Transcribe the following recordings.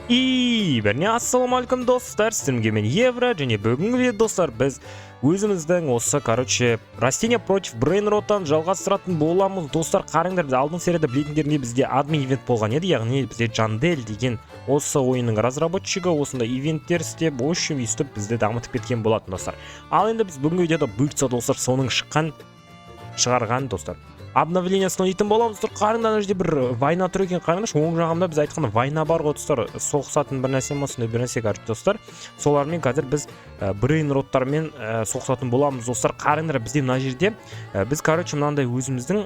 Ассалаумалейкум достар, сіздерге мен Евро, және бүгінгі видео достар біз өзіміздің осы растения против брейнроттан жалғастыратын боламыз. Достар, қараңдар, біз алдың серияда білетіндеріне бізде админ ивент болған еді, яғни бізде Жандель деген осы ойынның разработчигі осында ивенттер істеп, общем өйстіп бізді дамытып кеткен болатын достар. Ал енді біз бүгінгі видеода бұйыртса достар соның шығарған достар обновлениесін ойнайтын боламыз. Қарыңдар, ана жерде бір вайна тұр екен, қараңдаршы, оң жағында біз айтқанда вайна бар ғой достар, соғысатын бір нәрсе ма, сондай бір нәрсе достар. Солармен қазір біз брейнроттармен соғысатын боламыз достар. Қарыңдар, бізде мына жерде біз мынандай өзіміздің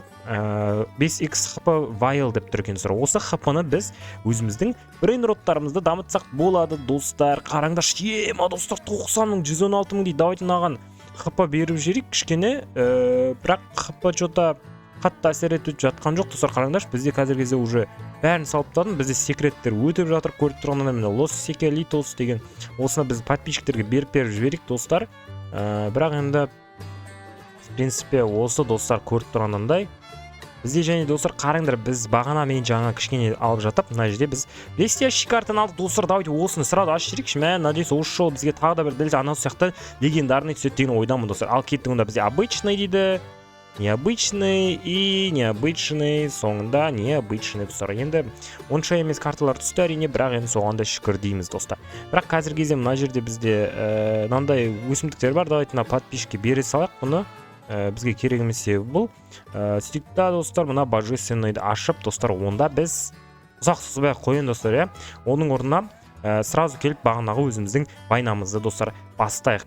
5x хп вайл деп тұр екен достар. Осы хп-ны біз өзіміздің брейнроттарымызды дамытсақ болады достар. Қараңдар, ема достар, 90 000 116 000 дейді. Давайте мынаған хп беріп жіберейік кішкене, бірақ хп жота қатты әсер етіп жатқан жоқ достар. Қараңдаршы, бізде қазіргі кезде уже бәрін салып тастадым. Бізде секреттер өтіп жатыр. Көріп тұрғандар міне Лос Секелитос деген осыны біз подписчиктерге беріп жіберейік достар. Бірақ енді в принципе осы достар көріп тұрғандай бізде және достар қараңдар, біз бағана мен жаңа кішкене алып жатып, мына жерде біз блестящий картаны алдық достар. Давайте осыны сразу ашып жіберейікші. Надеюсь, осы жолы бізге тағы да бір дәл анау сияқты легендарный түседі деген ойдамын достар. Ал кеттік, онда бізде обычный дейді, необычный и необычный, соңында необычный достар. Енді онша емес карталар түсті әрине, бірақ енді соған да шүкір дейміз достар. Бірақ қазіргі кезде мына жерде бізде мынандай өсімдіктер бар. Давайте мына подписчикке бере салайық бұны. Бізге керек емес себебі бұл. Сөйтіп достар, мына божественныйды ашып достар, онда біз ұзақ созбай қояйын достар, оның орнына сразу келіп бағанағы өзіміздің вайнамызды достар бастайық.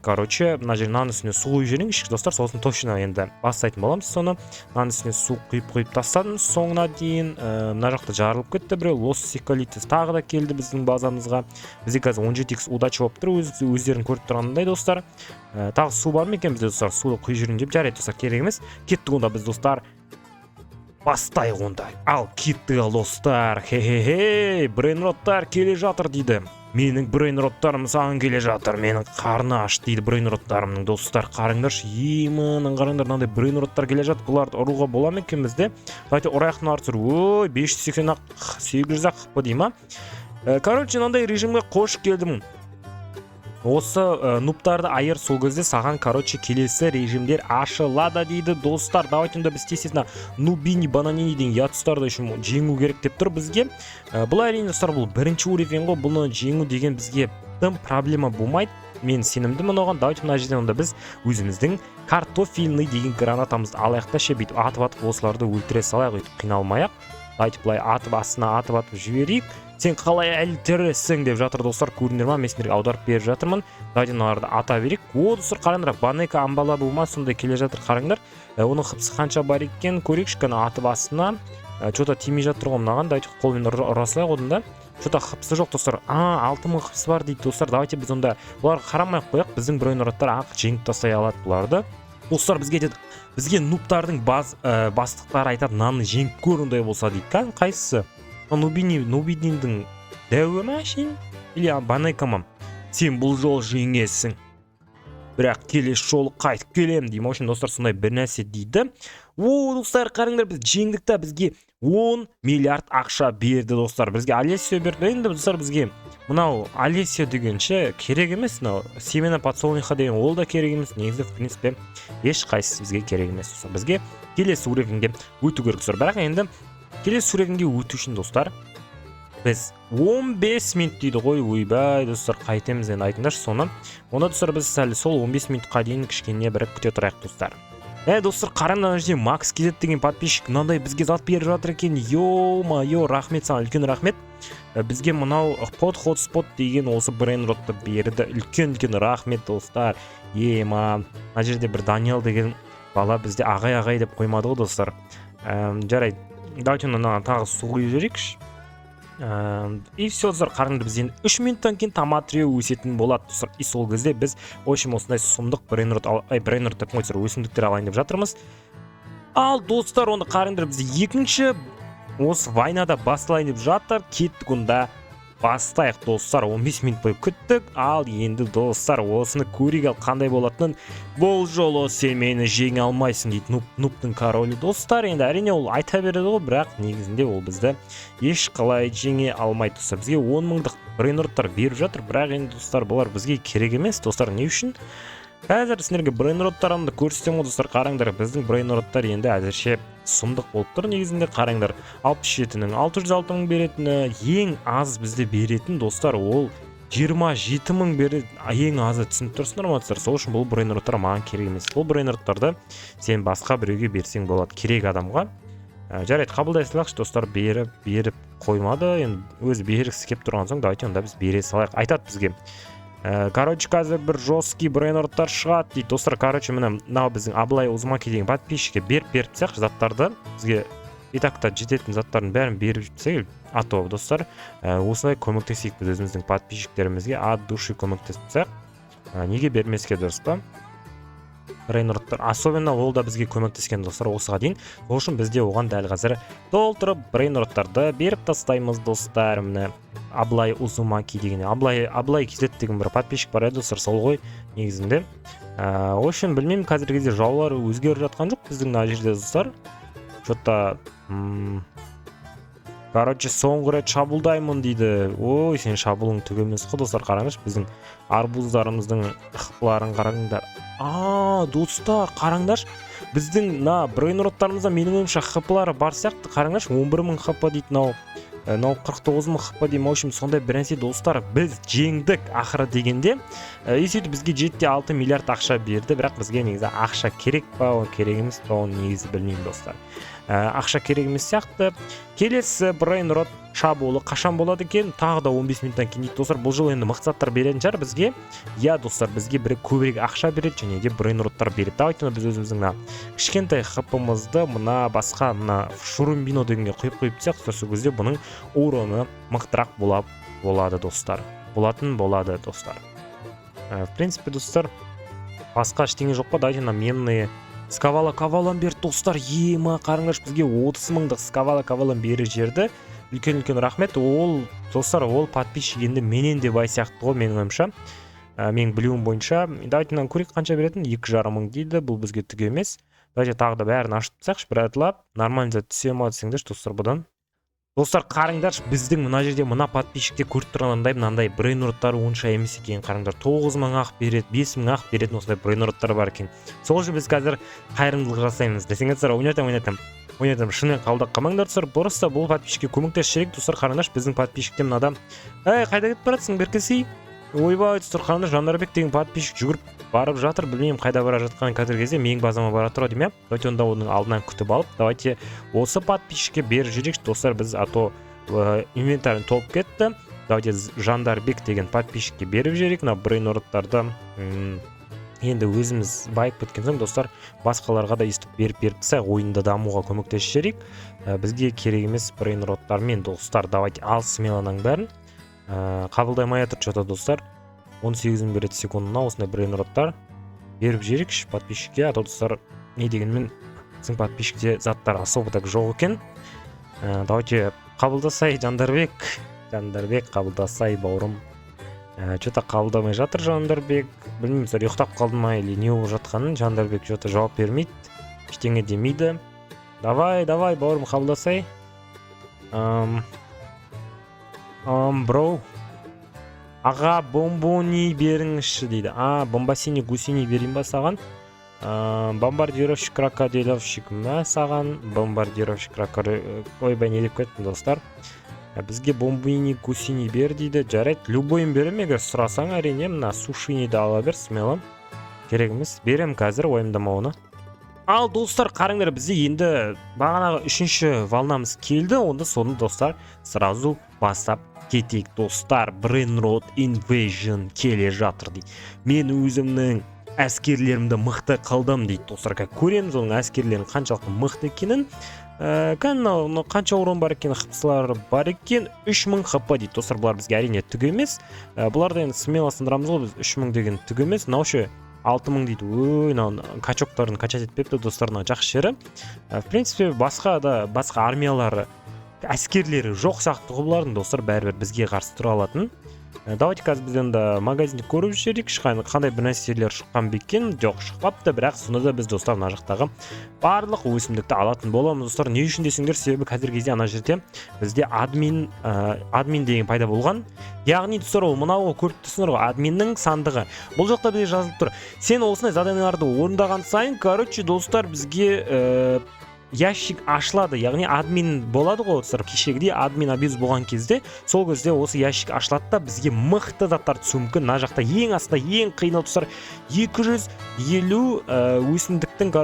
Мына жерде нан үстіне су құйып жіберейікші достар, сосын точно енді бастайтын боламыз соны. Нан үстіне су құйып тастадым соңына дейін. Мына жақта жарылып кетті біреу. Лос Секелитос тағы да келді біздің базамызға. Бізде қазір 17x удача болып тұр, өздерін көріп тұрғандай достар. Тағы су бар ма екен бізде достар? Суды құйып жіберейін деп жарайды достар, керек емес. Кеттік онда біз достар. Бастайық онда. Ал кеттік достар. Хе-хе-хе, брейнроттар келе жатыр дейді. Менің брейнроттарым саған келе жатыр. Менің қарны аш дейді брейнроттарымның достар. Қарыңдаршы, емінің қараңдар, мынандай брейнроттар келе жатыр. Бұларды ұруға бола ма екен бізде? Давайте ұраяқтың артыр. Ой, 580 ақ 800 ақ хп дей ма? Мынандай режимге қош келдім. Осы нуптарды айыр, сол кезде саған келесі режимдер ашылады дейді достар. Давайте біз естественно нубини бананини деген ятыстарды үшін жеңу керек деп тұр бізге. Бұл әрине достар, бұл бірінші уровень ғой, бұны жеңу деген бізге тым проблема болмайды. Мен сенімдімін оған. Давайте мына жерден онда біз өзіміздің картофельный деген гранатамызды алайық та ше, бүйтіп атып осыларды өлтіре салайық, өйтіп қиналмайық. Давайте былай атып жіберейік. Сен қалай әлі тірісің деп жатыр достар, көрдіңдер ма? Мен сендерге аударып беріп жатырмын. Давайте мыналарды ата берейік. О достар, қараңдар, банека амбала болма сондай келе жатыр, қараңдар. Оның хыпсы қанша бар екен көрейікші, кәні атып астына. Что-то тимей жатыр ғой мынаған. Давайте қолмен ұрасылайық одан да. Что-то хыпсы жоқ достар. 6000 хыпсы бар дейді достар. Давайте біз онда бұларға қарамай қояйық. Біздің брейнроттар ақ жеңіп тастай алады бұларды. Достар, бізге нуптардың бастықтары айтады, наны жеңіп көр ондай болса дейді. Қайсысы? Нубинидің дәуі ма шейін? Или банайка ма? Сен бұл жол жеңесің. Бірақ келесі жолы қайтып келем дейм. Общем, достар, сондай бір нәрсе дейді. Достар, қарыңдар, біз жеңдік та, бізге 10 миллиард ақша берді достар. Бізге Олесио берді. Енді достар, бізге мынау Олесио дегенше керек емес. Семена подсолнуха деген ол да керек емес. Негізі, в принципе, еш қайсысы бізге керек емес достар. Бізге келесі уровеньге өту керек достар. Бірақ енді келесі уровеньге өту үшін достар, біз 15 минут дейді ғой. Ойбай достар, қайтеміз енді, айтыңдаршы соны. Онда достар, біз сәл сол 15 минутқа дейін кішкене бірі күте тұрайық достар. Достар, қараңдар, жерде Макс Кезет деген подписчик мынандай бізге зат беріп жатыр екен. Йо-майо, рахмет саған, үлкен рахмет. Бізге мынау хотспот деген осы брейнротты берді. Үлкен рахмет достар. Мына жерде бір Даниэл деген бала бізде ағай деп қоймады ғой достар. Жарайды. Давайте тағы су құйып жіберейікші. И все достар, қараңдар, біз енді 3 минуттан кейін томатрио өсетін болады достар. И сол кезде біз осындай сұмдық брейнрот деп қойсыр өсімдіктер алайын деп жатырмыз. Ал достар, онда қараңдар, біз екінші осы вайнада басталайын деп жатыр. Кеттік онда бастайық достар. 15 минут бойы күттік. Ал енді достар, осыны көрейік, ал қандай болатынын. Бұл жолы сен мені жеңе алмайсың дейді нуптың королі достар. Енді әрине ол айта береді ғой, бірақ негізінде ол бізді ешқалай жеңе алмайды достар. Бізге 10 мыңдық брейнроттар беріп жатыр, бірақ енді достар, бұлар бізге керек емес достар. Не үшін? Қазір сіздерге брейнроттарымды көрсетемін ғой достар. Қараңдар, біздің брейнроттар енді әзірше сұмдық болып тұр. Негізінде қараңдар, 67-нің 606 мың беретіні, ең аз бізде беретін достар, ол 27 мың береді. Ең азы түсініп тұрсыңдар ма достар? Сол үшін бұл брейнроттар маған керек емес. Бұл брейнроттарды сен басқа біреуге берсең болады, керек адамға. Жарайды, қабылдай салайықшы достар. Беріп қоймады. Енді өзі бергісі келіп тұрған соң, давайте онда біз бере салайық. Айтады бізге. Короче, қазір бір жесткий брейнроттар шығады дейді достар. Короче, мынау біздің Аблай Узумаки деген подписчикке беріп тастайықшы заттарды. Бізге и так-та жететін заттардың бәрін беріп тастайық. А то достар, осылай көмектесейік біз өзіміздің подписчиктерімізге от души көмектесіп тастайық. Неге бермеске дұрыс па? Брейнроттар, особенно ол да бізге көмектескен достар осыға дейін. Сол үшін бізде оған дәл қазір толтырып брейнроттарды беріп тастаймыз достар. Міне Аблай Узумаки деген, Аблай Кизет деген бір подписчик бар еді достар, сол ғой негізінде. Үшін білмеймін, қазіргі кезде жаулары өзгеріп жатқан жоқ біздің мына жерде достар. Что-то короче, соңғы рет шабуылдаймын дейді. Ой, сен шабуылың түк емес қой достар. Қараңызшы, біздің арбуздарымыздың ықпыларын қараңдар. Достар, қараңдаршы, біздің брейнроттарымызда менің ойымша хпылары бар сияқты. Қараңдаршы, 11 мың хп дейді, мынау 49 мың хп деймін. В общем, сондай бір нәрсе достар, біз жеңдік ақыры дегенде. Сөйтіп бізге 7-6 миллиард ақша берді, бірақ бізге негізі ақша керек па, керек емес па, оны негізі білмеймін достар. Ақша керек емес сияқты. Келесі брейнрот шабуылы қашан болады екен? Тағы да 15 минуттан кейін дейді достар. Бұл жыл енді мақсаттар беретін шығар бізге. Я достар, бізге бір көбірек ақша береді және де брейнроттар береді. Давайте біз өзіміздің кішкентай хпымызды басқа Шурумбино дегенге құйып тастайық. Сол кезде бұның уроны мықтырақ болады достар. Болады достар. В принципе достар, басқа ештеңе жоқ па? Давайте менные Скавала берді достар. Ема, қарыңдаршы, бізге 30 мыңдық Скавала бері жерді. Үлкен рахмет. Ол достар, ол подписчик енді менен де бай сияқты ғой менің ойымша. Менің білуім бойынша. Давайте көрейік қанша беретін? 2,5 мың дейді. Бұл бізге түк емес. Давайте тағы да бәрін ашып тастайықшы, бір атылап. Нормально түсе ма десеңдерші достар бұдан. Достар, қараңдаршы, біздің мына жерде мына подписчикте көріп тұрғандай мынандай брейнроттары онша емес екен. Қараңдар, 9 мың ақ береді, 5 мың ақ беретін осындай брейнроттар бар екен. Сол үшін біз қазір қайырымдылық жасаймыз. Десеңіздер, ойнатам. Шынымен қалдық қалмаңдар достар. Просто бұл подписчикке көмектесіп жүрейік достар. Қараңдаршы, біздің подписчикте мына адам. Қайда кетіп баратсың, беркесей? Ойбай достар, қараңдар, Жандарбек деген подписчик жүгіріп барып жатыр. Білмеймін қайда бара жатқанын қазіргі кезде. Менің базама бара тұр деймін. Давайте онда оның алдынан күтіп алып, давайте осы подписчикке беріп жүрейікші достар. Біз ато инвентарын толып кетті. Давайте Жандарбек деген подписчикке беріп жүрейік. Мына брейнроттарды енді өзіміз байып кеткен соң достар, басқаларға да естіп беріп тастайық, ойында дамуға көмектесіп жүрейік. Бізге керек емес брейнроттармен достар. Давайте ал смеланың бәрін қабылдаймай жатыр что-то достар. 18 мың береді секундына осындай брейнроттар беріп жүрейікші подписчикке. А то достар, не дегенмен біздің подписчикте заттар особо так жоқ екен. Давайте қабылдасай, Жандарбек қабылдасай бауырым. Что-то қабылдамай жатыр Жандарбек. Білмеймін, ұйықтап қалды ма или не болып жатқанын. Жандарбек что-то жауап бермейді, ештеңе демейді. Давай бауырым, қабылдасай. Броу, аға бомбони беріңізші дейді. Бомбасини гусини берейін ба саған? Бомбардировщик крокодиловщик ма саған? Бомбардировщик крокодиловщик. Ойбай, не деп кеттім достар. Бізге бомбони гусини бер дейді. Жарайды, любойын берем, егер сұрасаң әрине. Мына сушини да ала бер, смело. Керек емес, берем қазір, ойымдама оны. Ал достар, қараңдар, бізде енді бағанағы 3-ші волнамыз келді. Онда соны достар сразу бастап кетейік достар. Брейнрот Invasion келе жатыр дейді. Мен өзімнің әскерлерімді мықты қылдым дейді достар. Көреміз оның әскерлерінің қаншалықты мықты екенін. Қанша урон бар екен, хпсылары бар екен. 3000 хп дейді достар. Бұлар бізге әрине түк емес. Бұларды енді смело сындырамыз ғой, біз 3000 деген түк емес. Наушы 6000 дейді. Качоктарын качать етпепті достарына жақсы жері. В принципе, басқа армиялары әскерлері жоқ сияқты ғой бұлардың достар, бәрібір бізге қарсы тұра алатын. Давайте қазір біз енді магазинді көріп жіберейік, қандай бір нәрселер шыққан бекен. Жоқ, шықпапты, бірақ сонда да біз достар мына жақтағы барлық өсімдікті алатын боламыз достар. Не үшін десеңдер, себебі қазіргі кезде ана жерде бізде админ деген пайда болған. Яғни достар, ол мынау көріп тұрсыңдар ғой, админнің сандығы. Бұл жақта бізде жазылып тұр. Сен осындай заданияларды орындаған сайын, достар, бізге ящик ашылады, яғни админ болады ғой достар. Кешегідей админ абьюз болған кезде, сол кезде осы ящик ашылады да бізге мықты заттар түсуі мүмкін. Мына жақта ең астында ең қиыны достар 250 өсімдіктің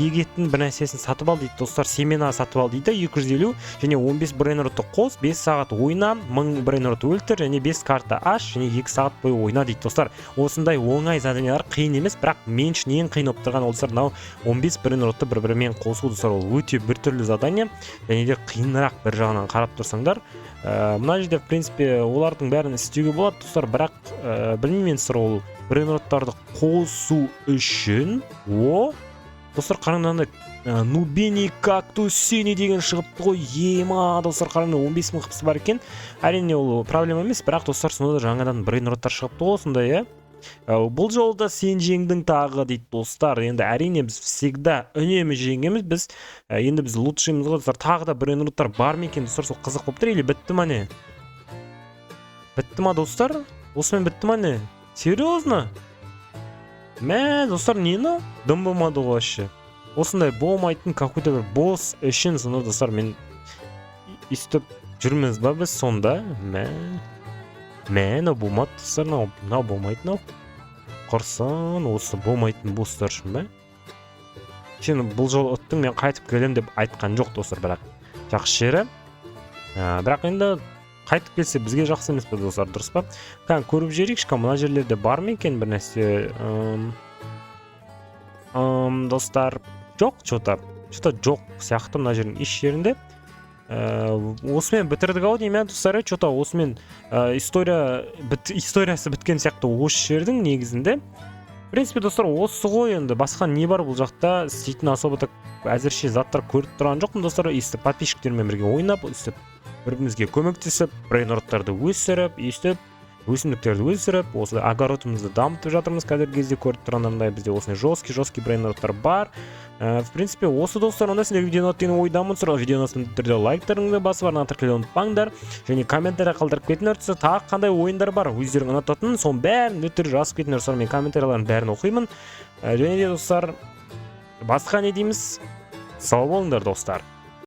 егетін бір нәрсесін сатып ал дейді достар. Семена сатып ал дейді, 250 және 15 брейнротты қос, 5 сағат ойна, 1000 брейнрот өлтір және 5 карта аш және 2 сағат бойы ойна дейді достар. Осындай оңай заданиялар қиын емес, бірақ мен үшін ең қиын болып тұрған достар мынау 15 брейнротты бір-бірімен қосу достар. Ол өте біртүрлі задание, және де қиынырақ бір жағынан қарап тұрсаңдар. Мына жерде в принципе олардың бәрін істеуге болады достар, бірақ білмеймін сыр ол брейнроттарды қосу үшін достар қараңдар, Нубини кактусини деген шығыпты ғой. Ема достар, қараңдар 15 000 қыпсы бар екен. Әрине ол проблема емес, бірақ достар сонда жаңадан брейнроттар шығыпты ғой осындай. Бұл жолда сен жеңдің тағы дейді достар. Енді әрине біз всегда үнемі жеңеміз. Енді біз лучшымыз ғой достар. Тағы да брейнроттар бар ма екен достар, сол қызық болып тұр. Или бітті ма не? Бітті ма достар? Осымен бітті ма не? Серьезно? Мә достар, нені? Дым болмады ғой вообще. Осындай болмайтын какой-то бір босс үшін сонда достар мен істеп жүрміз ба біз сонда? Мә болмады достар, мынау болмайтын ау. Құрсын, осы болмайтын босстар үшін бе? Сен бұл жол ұттың, мен қайтып келем деп айтқан жоқ достар, бірақ жақсы жері. Бірақ енді қайтып келсе бізге жақсы емес пе достар, дұрыс па? Көріп жерейікші, мына жерлерде бар ма екен бір нәрсе? Достар, жоқ, что-то жоқ сияқты мына жердің еш жерінде. Осымен бітірдік ау деймін достар, что-то осымен историясы біткен сияқты осы жердің негізінде. В принципе достар, осы ғой енді, басқа не бар бұл жақта, істейтін особо так әзірше заттар көріп тұрған жоқпын достар. Өйстіп подписчиктермен бірге ойнап, өйстіп бірімізге көмектесіп, брейнроттарды өсіріп, өсімдіктерді өсіріп, осылай огородымызды дамытып жатырмыз. Қазіргі кезде көріп тұрғандарындай бізде осындай жесткий брейнроттар бар. В принципе, осы достар, онда сендерге видеоны өткен ойдамын. Сұрақ видеоны түрде лайктарыңды басып арнаған тіркелуді ұмытпаңдар. Және комментария қалдырып кетіңдер. Тағы қандай ойындар бар өздерің ұнататын, соның бәрін өтір жазып кетіңдер. Sonra мен комментариялардың бәрін оқимын. Және де достар, басқа не дейміз? Сау болыңдар достар.